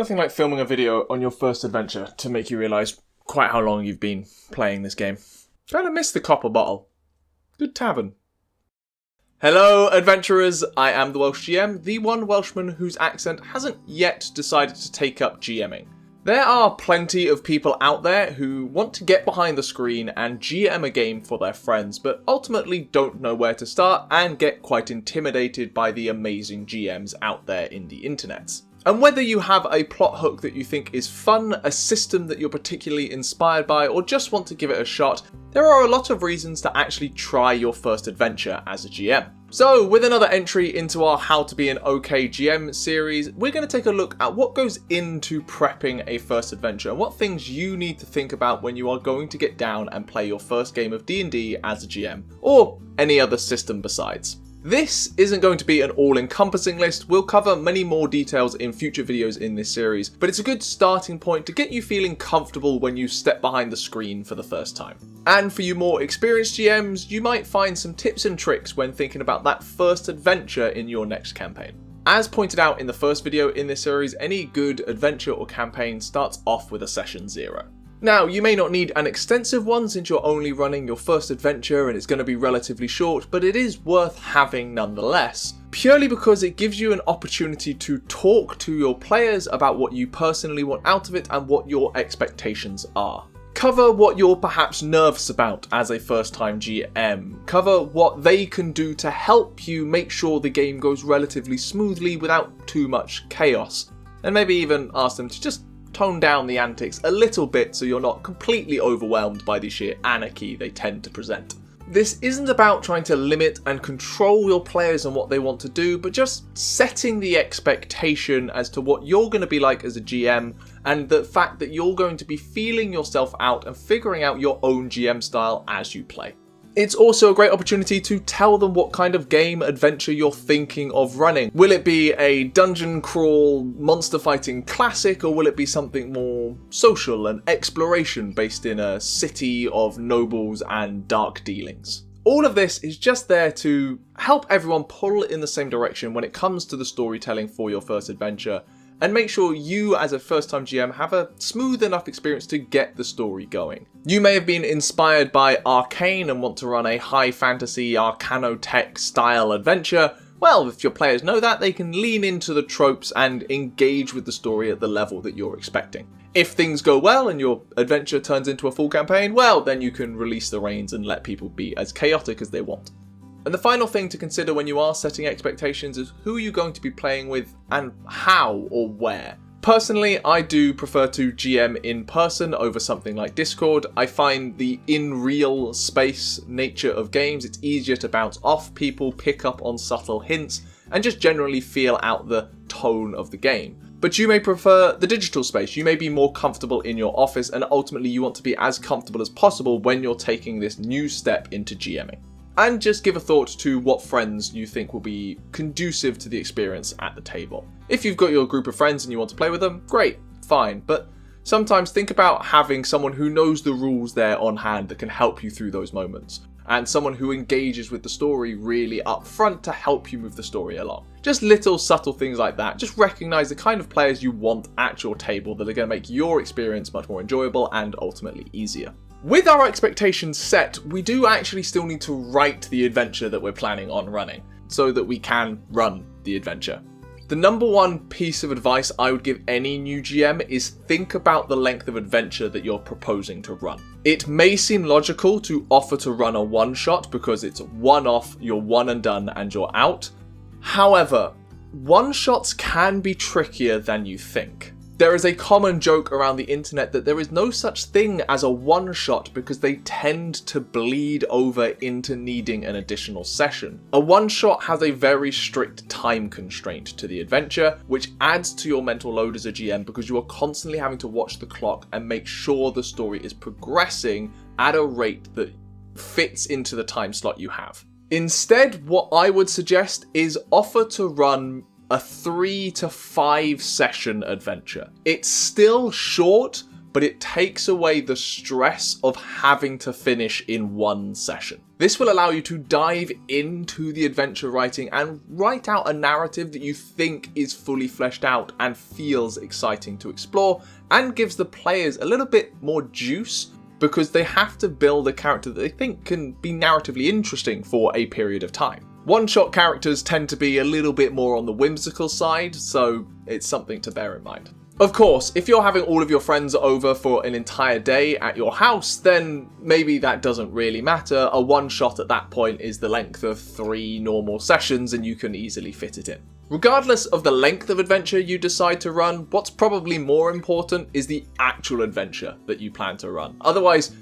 Nothing like filming a video on your first adventure to make you realise quite how long you've been playing this game. Kinda miss the copper bottle. Good tavern. Hello adventurers, I am the Welsh GM, the one Welshman whose accent hasn't yet decided to take up GMing. There are plenty of people out there who want to get behind the screen and GM a game for their friends, but ultimately don't know where to start and get quite intimidated by the amazing GMs out there in the internets. And whether you have a plot hook that you think is fun, a system that you're particularly inspired by, or just want to give it a shot, there are a lot of reasons to actually try your first adventure as a GM. So, with another entry into our How to Be an OK GM series, we're going to take a look at what goes into prepping a first adventure and what things you need to think about when you are going to get down and play your first game of D&D as a GM, or any other system besides. This isn't going to be an all-encompassing list, we'll cover many more details in future videos in this series, but it's a good starting point to get you feeling comfortable when you step behind the screen for the first time. And for you more experienced GMs, you might find some tips and tricks when thinking about that first adventure in your next campaign. As pointed out in the first video in this series, any good adventure or campaign starts off with a session 0. Now, you may not need an extensive one since you're only running your first adventure and it's going to be relatively short, but it is worth having nonetheless, purely because it gives you an opportunity to talk to your players about what you personally want out of it and what your expectations are. Cover what you're perhaps nervous about as a first-time GM. Cover what they can do to help you make sure the game goes relatively smoothly without too much chaos. And maybe even ask them to just tone down the antics a little bit so you're not completely overwhelmed by the sheer anarchy they tend to present. This isn't about trying to limit and control your players and what they want to do, but just setting the expectation as to what you're going to be like as a GM and the fact that you're going to be feeling yourself out and figuring out your own GM style as you play. It's also a great opportunity to tell them what kind of game adventure you're thinking of running. Will it be a dungeon crawl, monster fighting classic, or will it be something more social and exploration based in a city of nobles and dark dealings? All of this is just there to help everyone pull in the same direction when it comes to the storytelling for your first adventure, and make sure you as a first-time GM have a smooth enough experience to get the story going. You may have been inspired by Arcane and want to run a high fantasy Arcanotech style adventure. Well, if your players know that, they can lean into the tropes and engage with the story at the level that you're expecting. If things go well and your adventure turns into a full campaign, well, then you can release the reins and let people be as chaotic as they want. And the final thing to consider when you are setting expectations is who you're going to be playing with and how or where. Personally, I do prefer to GM in person over something like Discord. I find the in real space nature of games, it's easier to bounce off people, pick up on subtle hints, and just generally feel out the tone of the game. But you may prefer the digital space. You may be more comfortable in your office, and ultimately you want to be as comfortable as possible when you're taking this new step into GMing. And just give a thought to what friends you think will be conducive to the experience at the table. If you've got your group of friends and you want to play with them, great, fine. But sometimes think about having someone who knows the rules there on hand that can help you through those moments. And someone who engages with the story really up front to help you move the story along. Just little subtle things like that. Just recognize the kind of players you want at your table that are going to make your experience much more enjoyable and ultimately easier. With our expectations set, we do actually still need to write the adventure that we're planning on running, so that we can run the adventure. The number one piece of advice I would give any new GM is think about the length of adventure that you're proposing to run. It may seem logical to offer to run a one-shot because it's one-off, you're one and done and you're out. However, one-shots can be trickier than you think. There is a common joke around the internet that there is no such thing as a one-shot because they tend to bleed over into needing an additional session. A one-shot has a very strict time constraint to the adventure, which adds to your mental load as a GM because you are constantly having to watch the clock and make sure the story is progressing at a rate that fits into the time slot you have. Instead, what I would suggest is offer to run a 3 to 5 session adventure. It's still short, but it takes away the stress of having to finish in one session. This will allow you to dive into the adventure writing and write out a narrative that you think is fully fleshed out and feels exciting to explore, and gives the players a little bit more juice because they have to build a character that they think can be narratively interesting for a period of time. One-shot characters tend to be a little bit more on the whimsical side, so it's something to bear in mind. Of course, if you're having all of your friends over for an entire day at your house, then maybe that doesn't really matter. A one-shot at that point is the length of 3 normal sessions and you can easily fit it in. Regardless of the length of adventure you decide to run, what's probably more important is the actual adventure that you plan to run. Otherwise,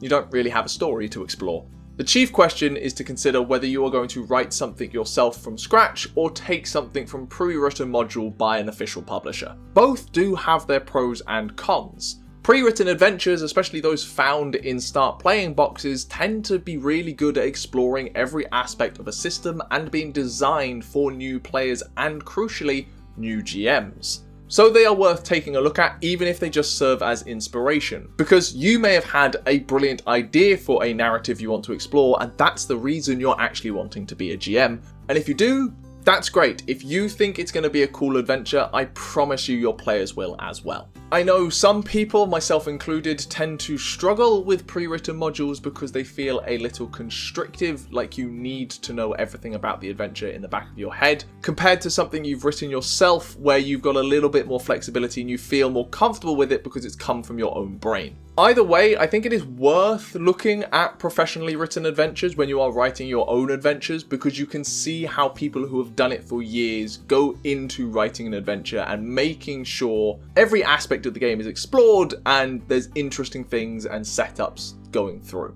you don't really have a story to explore. The chief question is to consider whether you are going to write something yourself from scratch or take something from pre-written module by an official publisher. Both do have their pros and cons. Pre-written adventures, especially those found in start playing boxes, tend to be really good at exploring every aspect of a system and being designed for new players and, crucially, new GMs. So they are worth taking a look at, even if they just serve as inspiration, because you may have had a brilliant idea for a narrative you want to explore, and that's the reason you're actually wanting to be a GM. And if you do, that's great. If you think it's going to be a cool adventure, I promise you your players will as well. I know some people, myself included, tend to struggle with pre-written modules because they feel a little constrictive, like you need to know everything about the adventure in the back of your head, compared to something you've written yourself where you've got a little bit more flexibility and you feel more comfortable with it because it's come from your own brain. Either way, I think it is worth looking at professionally written adventures when you are writing your own adventures, because you can see how people who have done it for years go into writing an adventure and making sure every aspect of the game is explored and there's interesting things and setups going through.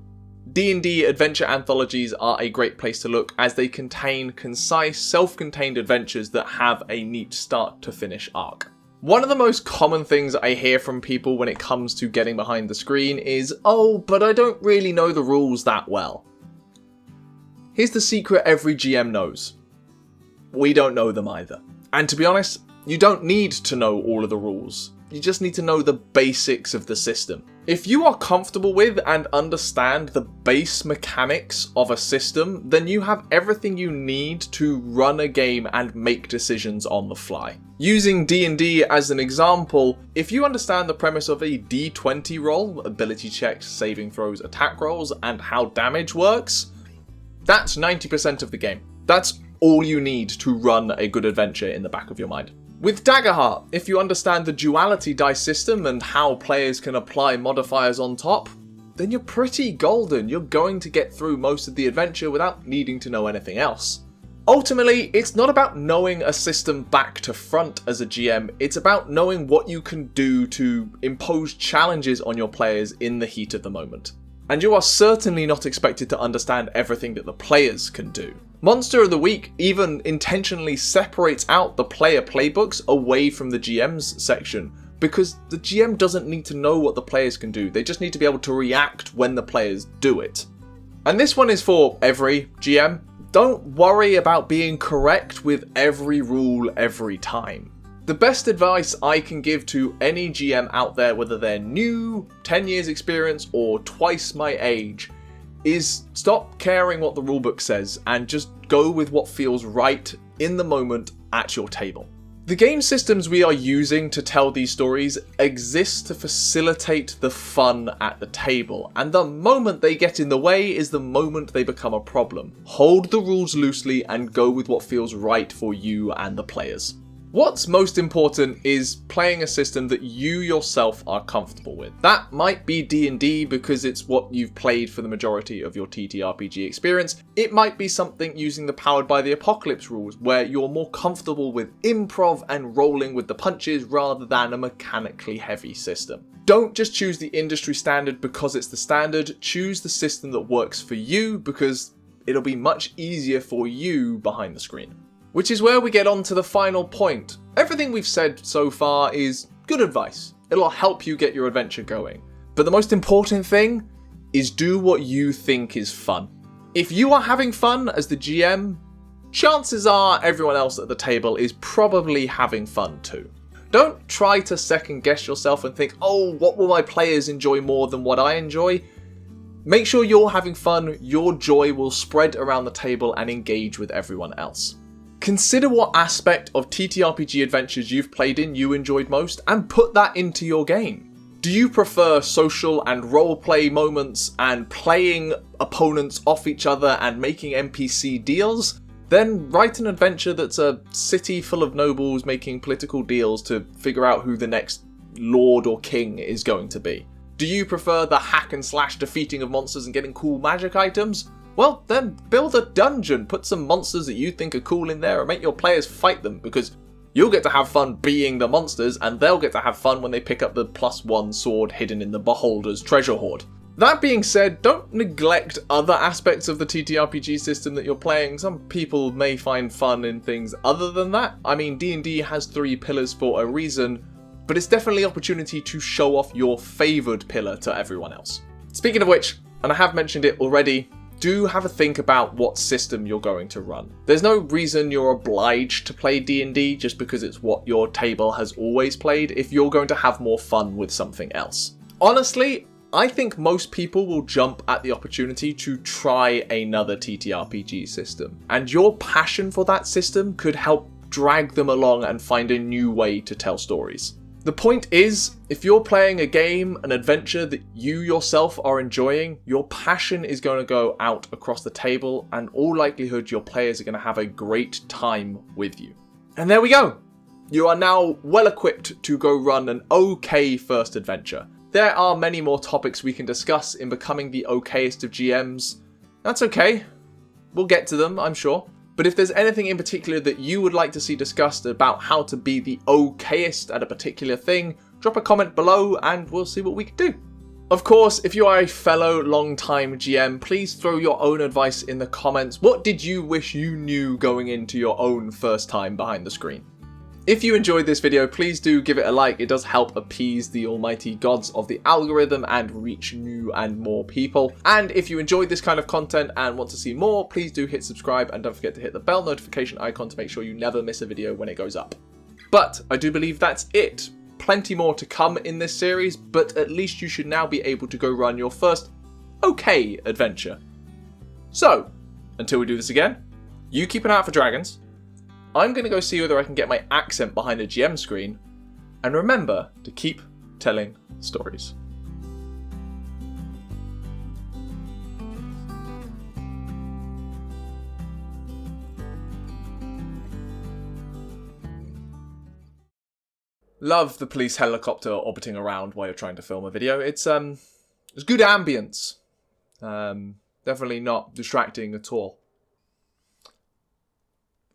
D&D adventure anthologies are a great place to look, as they contain concise, self-contained adventures that have a neat start to finish arc. One of the most common things I hear from people when it comes to getting behind the screen is, "Oh, but I don't really know the rules that well." Here's the secret every GM knows. We don't know them either. And to be honest, you don't need to know all of the rules. You just need to know the basics of the system. If you are comfortable with and understand the base mechanics of a system, then you have everything you need to run a game and make decisions on the fly. Using D&D as an example, if you understand the premise of a D20 roll, ability checks, saving throws, attack rolls, and how damage works, that's 90% of the game. That's all you need to run a good adventure in the back of your mind. With Daggerheart, if you understand the duality dice system and how players can apply modifiers on top, then you're pretty golden. You're going to get through most of the adventure without needing to know anything else. Ultimately, it's not about knowing a system back to front as a GM, it's about knowing what you can do to impose challenges on your players in the heat of the moment. And you are certainly not expected to understand everything that the players can do. Monster of the Week even intentionally separates out the player playbooks away from the GM's section, because the GM doesn't need to know what the players can do, they just need to be able to react when the players do it. And this one is for every GM. Don't worry about being correct with every rule every time. The best advice I can give to any GM out there, whether they're new, 10 years experience, or twice my age, is stop caring what the rulebook says and just go with what feels right in the moment at your table. The game systems we are using to tell these stories exist to facilitate the fun at the table, and the moment they get in the way is the moment they become a problem. Hold the rules loosely and go with what feels right for you and the players. What's most important is playing a system that you yourself are comfortable with. That might be D&D because it's what you've played for the majority of your TTRPG experience. It might be something using the Powered by the Apocalypse rules, where you're more comfortable with improv and rolling with the punches rather than a mechanically heavy system. Don't just choose the industry standard because it's the standard. Choose the system that works for you, because it'll be much easier for you behind the screen. Which is where we get on to the final point. Everything we've said so far is good advice. It'll help you get your adventure going. But the most important thing is do what you think is fun. If you are having fun as the GM, chances are everyone else at the table is probably having fun too. Don't try to second guess yourself and think, oh, what will my players enjoy more than what I enjoy? Make sure you're having fun, your joy will spread around the table and engage with everyone else. Consider what aspect of TTRPG adventures you've played in you enjoyed most and put that into your game. Do you prefer social and roleplay moments and playing opponents off each other and making NPC deals? Then write an adventure that's a city full of nobles making political deals to figure out who the next lord or king is going to be. Do you prefer the hack and slash defeating of monsters and getting cool magic items? Well, then build a dungeon, put some monsters that you think are cool in there and make your players fight them, because you'll get to have fun being the monsters and they'll get to have fun when they pick up the +1 sword hidden in the Beholder's treasure hoard. That being said, don't neglect other aspects of the TTRPG system that you're playing. Some people may find fun in things other than that. I mean, D&D has 3 pillars for a reason, but it's definitely an opportunity to show off your favoured pillar to everyone else. Speaking of which, and I have mentioned it already, do have a think about what system you're going to run. There's no reason you're obliged to play D&D just because it's what your table has always played if you're going to have more fun with something else. Honestly, I think most people will jump at the opportunity to try another TTRPG system, and your passion for that system could help drag them along and find a new way to tell stories. The point is, if you're playing a game, an adventure that you yourself are enjoying, your passion is going to go out across the table and all likelihood your players are going to have a great time with you. And there we go! You are now well equipped to go run an okay first adventure. There are many more topics we can discuss in becoming the okayest of GMs. That's okay. We'll get to them, I'm sure. But if there's anything in particular that you would like to see discussed about how to be the okayest at a particular thing, drop a comment below and we'll see what we can do. Of course, if you are a fellow long-time GM, please throw your own advice in the comments. What did you wish you knew going into your own first time behind the screen? If you enjoyed this video, please do give it a like. It does help appease the almighty gods of the algorithm and reach new and more people. And if you enjoyed this kind of content and want to see more, please do hit subscribe and don't forget to hit the bell notification icon to make sure you never miss a video when it goes up. But I do believe that's it. Plenty more to come in this series, but at least you should now be able to go run your first okay adventure. So, until we do this again, you keep an eye out for dragons. I'm going to go see whether I can get my accent behind the GM screen, and remember to keep telling stories. Love the police helicopter orbiting around while you're trying to film a video. It's good ambience. Definitely not distracting at all.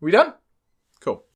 We done? Cool.